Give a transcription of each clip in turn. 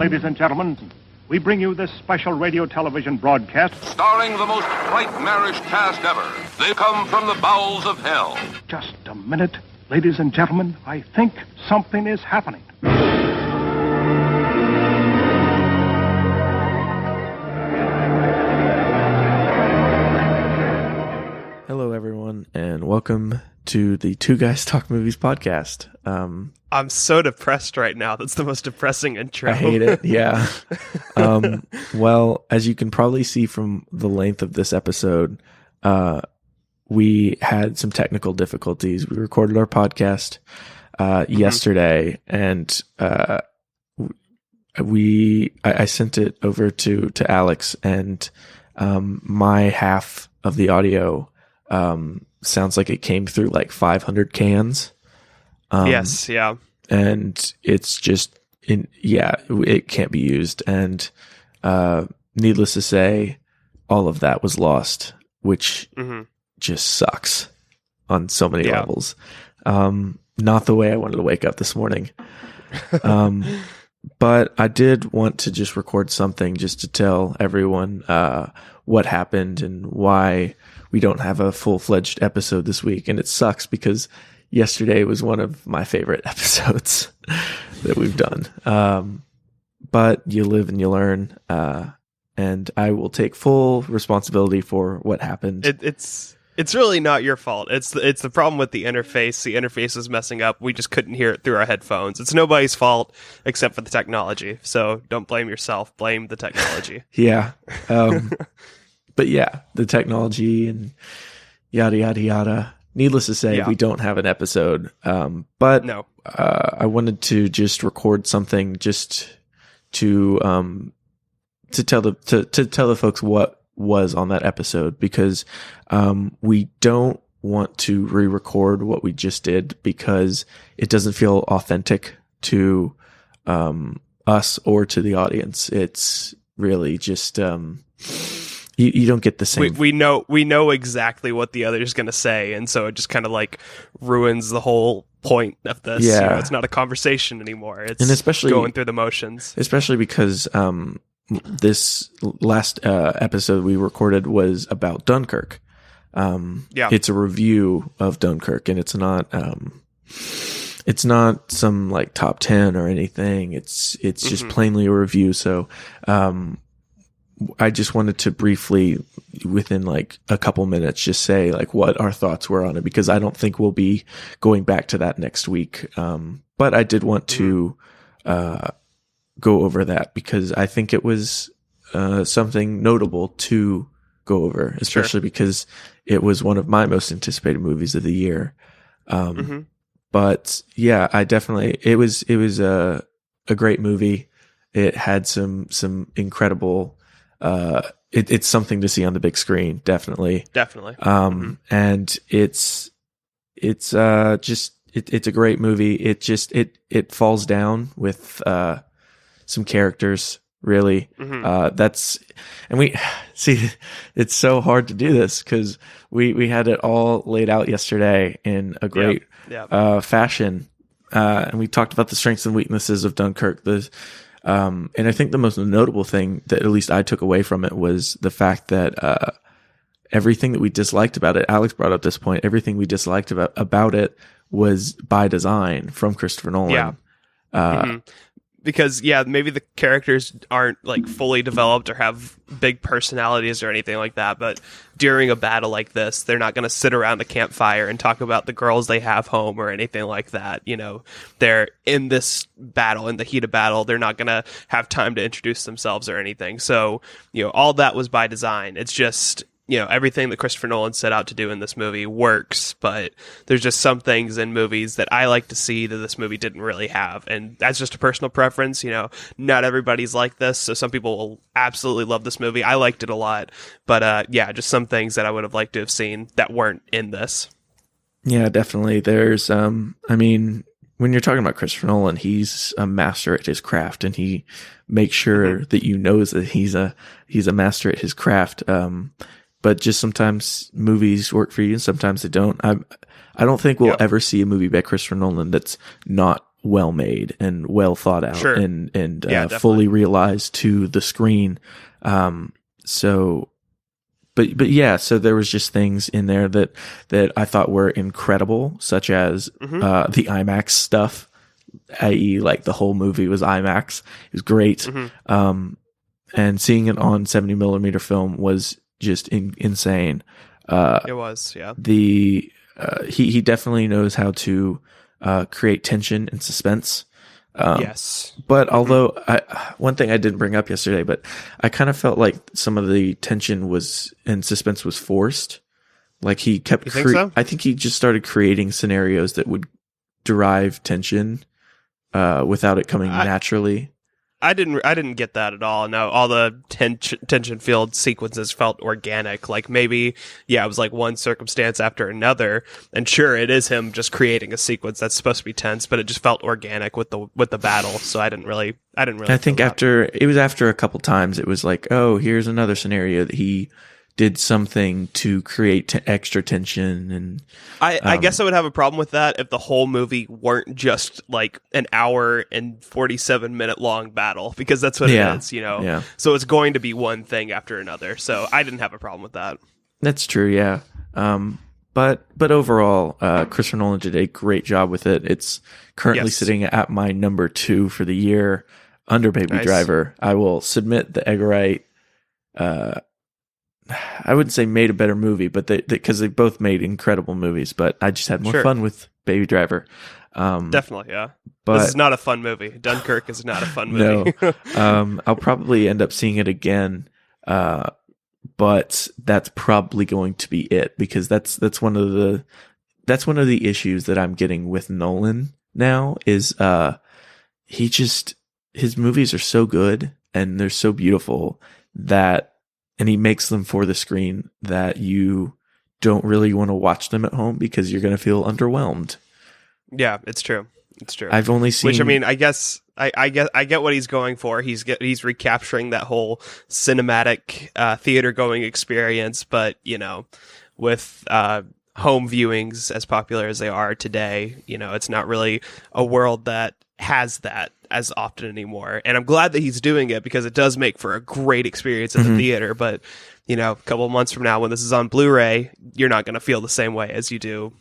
ladies and gentlemen, we bring you this special radio television broadcast starring the most nightmarish cast ever. They come from the bowels of hell. Just a minute, ladies and gentlemen. I think something is happening. Hello, everyone, and welcome to the Two Guys Talk Movies podcast. I'm so depressed right now. That's the most depressing intro. I hate it, yeah. Well, as you can probably see from the length of this episode, we had some technical difficulties. We recorded our podcast yesterday, and I sent it over to Alex, and my half of the audio sounds like it came through like 500 cans. Yes, yeah. And it's just, it can't be used. And needless to say, all of that was lost, which just sucks on so many levels. Not the way I wanted to wake up this morning. But I did want to just record something just to tell everyone what happened and why we don't have a full-fledged episode this week. And it sucks because yesterday was one of my favorite episodes that we've done. But you live and you learn. And I will take full responsibility for what happened. It's really not your fault. It's the problem with the interface. The interface is messing up. We just couldn't hear it through our headphones. It's nobody's fault except for the technology. So don't blame yourself. Blame the technology. Yeah. But yeah, the technology and yada, yada, yada. Needless to say, we don't have an episode. But no. I wanted to just record something just to tell the folks what was on that episode, because we don't want to re-record what we just did because it doesn't feel authentic to us or to the audience. It's really just you don't get the same. We know exactly what the other is going to say, and so it just kind of like ruins the whole point of this. Yeah, you know, it's not a conversation anymore. It's and especially going through the motions. Especially because this last episode we recorded was about Dunkirk. It's a review of Dunkirk, and it's not some like top 10 or anything. It's just plainly a review. So I just wanted to briefly, within like a couple minutes, just say like what our thoughts were on it, because I don't think we'll be going back to that next week. But I did want to go over that because I think it was something notable to go over, especially because it was one of my most anticipated movies of the year. But yeah, it was a great movie. It had some incredible, it's something to see on the big screen. Definitely. And it's a great movie. It falls down with, some characters, really. And we see, it's so hard to do this because we had it all laid out yesterday in a great fashion, and we talked about the strengths and weaknesses of Dunkirk. And I think the most notable thing that at least I took away from it was the fact that everything that we disliked about it, Alex brought up this point, everything we disliked about it was by design from Christoper Nolan. Because, maybe the characters aren't, like, fully developed or have big personalities or anything like that, but during a battle like this, they're not going to sit around a campfire and talk about the girls they have home or anything like that. You know, they're in this battle, in the heat of battle, they're not going to have time to introduce themselves or anything. So, you know, all that was by design. It's just, you know, everything that Christoper Nolan set out to do in this movie works, but there's just some things in movies that I like to see that this movie didn't really have. And that's just a personal preference. You know, not everybody's like this. So some people will absolutely love this movie. I liked it a lot, but just some things that I would have liked to have seen that weren't in this. Yeah, definitely. There's, when you're talking about Christoper Nolan, he's a master at his craft, and he makes sure that you know that he's a master at his craft. But just sometimes movies work for you and sometimes they don't. I don't think we'll ever see a movie by Christopher Nolan that's not well made and well thought out Sure. and Definitely. fully realized to the screen. So yeah, so there was just things in there that I thought were incredible, such as the IMAX stuff, i.e. like the whole movie was IMAX. It was great. And seeing it on 70 millimeter film was just insane. It was, yeah. He definitely knows how to create tension and suspense. Yes. But although one thing I didn't bring up yesterday, but I kind of felt like some of the tension and suspense was forced. Like he kept, You think so? I think he just started creating scenarios that would derive tension without it coming naturally. I didn't get that at all. No, all the tension filled sequences felt organic. Like maybe, it was like one circumstance after another. And sure, it is him just creating a sequence that's supposed to be tense, but it just felt organic with the battle. So I didn't really. I think after a couple times, it was like, oh, here's another scenario that he did something to create extra tension. And I guess I would have a problem with that if the whole movie weren't just like an hour and 47-minute long battle, because that's what it is, Yeah. So it's going to be one thing after another. So I didn't have a problem with that. That's true. Yeah. But overall, Christopher Nolan did a great job with it. It's currently sitting at my number 2 for the year, under Baby Driver. I will submit the Edgar Wright, I wouldn't say made a better movie, but because they both made incredible movies, but I just had more fun with Baby Driver. Definitely, yeah. But this is not a fun movie. Dunkirk is not a fun movie. No. I'll probably end up seeing it again, but that's probably going to be it, because that's one of the issues that I'm getting with Nolan now is his movies are so good and they're so beautiful and he makes them for the screen that you don't really want to watch them at home because you're going to feel underwhelmed. Yeah, it's true. It's true. I've only seen, which, I mean, I guess I get what he's going for. He's recapturing that whole cinematic theater going experience, but with home viewings as popular as they are today, it's not really a world that has that as often anymore. And I'm glad that he's doing it, because it does make for a great experience in the theater. But a couple of months from now, when this is on Blu-ray, you're not going to feel the same way as you do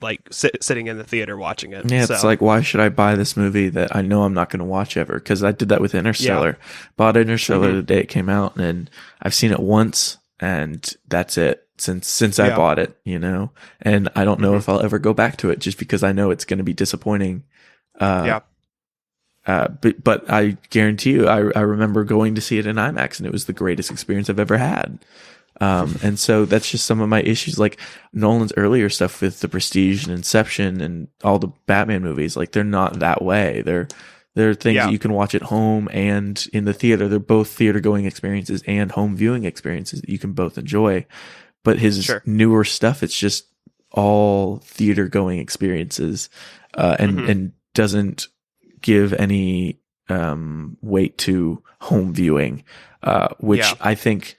like sitting in the theater watching it. Yeah, it's like, why should I buy this movie that I know I'm not going to watch ever? Because I did that with Interstellar. Bought Interstellar the day it came out, and I've seen it once, and that's it since I bought it. And I don't know if I'll ever go back to it, just because I know it's going to be disappointing. But I guarantee you, I remember going to see it in IMAX, and it was the greatest experience I've ever had. And so that's just some of my issues. Like Nolan's earlier stuff with The Prestige and Inception and all the Batman movies, like they're not that way. They're things that you can watch at home and in the theater. They're both theater going experiences and home viewing experiences that you can both enjoy. But his newer stuff, it's just all theater going experiences, and doesn't give any weight to home viewing, which I think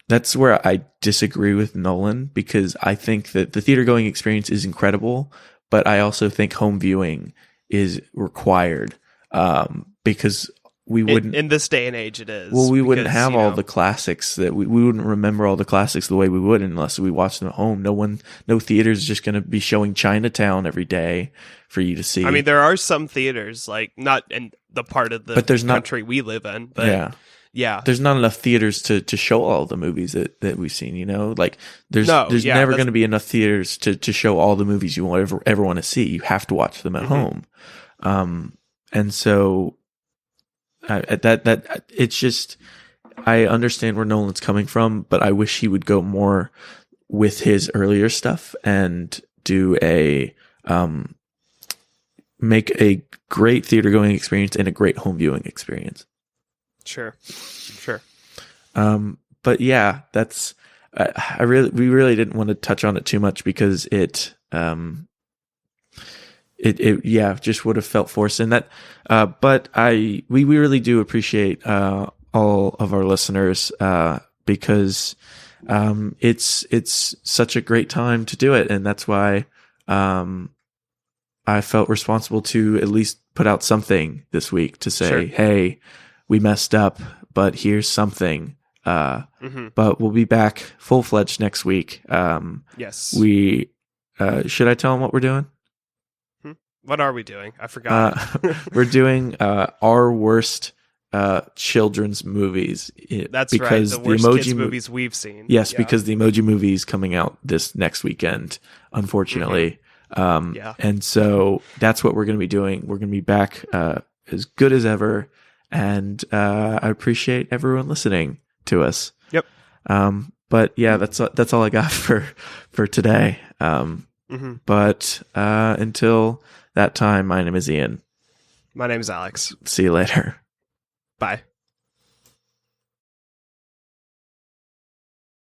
that's where I disagree with Nolan, because I think that the theater going experience is incredible, but I also think home viewing is required, because we wouldn't in this day and age it is. Well, we wouldn't have all the classics that we wouldn't remember all the classics the way we would unless we watched them at home. No theater is just going to be showing Chinatown every day for you to see. I mean, there are some theaters, like not in the part of the country we live in, but yeah, there's not enough theaters to show all the movies that we've seen. Like there's never going to be enough theaters to show all the movies you ever want to see. You have to watch them at home, and so that it's just, I understand where Nolan's coming from, but I wish he would go more with his earlier stuff and do make a great theater going experience and a great home viewing experience. Sure. But yeah, that's, we really didn't want to touch on it too much because it just would have felt forced in that. But we really do appreciate, all of our listeners, because, it's such a great time to do it. And that's why, I felt responsible to at least put out something this week to say, Sure. hey, we messed up, but here's something. But we'll be back full-fledged next week. Yes. We should I tell them what we're doing? What are we doing? I forgot. We're doing our worst children's movies. That's because right. The worst kids movies we've seen. Yes, Yeah. because the Emoji Movie is coming out this next weekend, unfortunately. And so that's what we're going to be doing. We're going to be back as good as ever. And I appreciate everyone listening to us. Yep. But yeah, that's all I got for today. But until that time, my name is Ian. My name's Alex. See you later. Bye.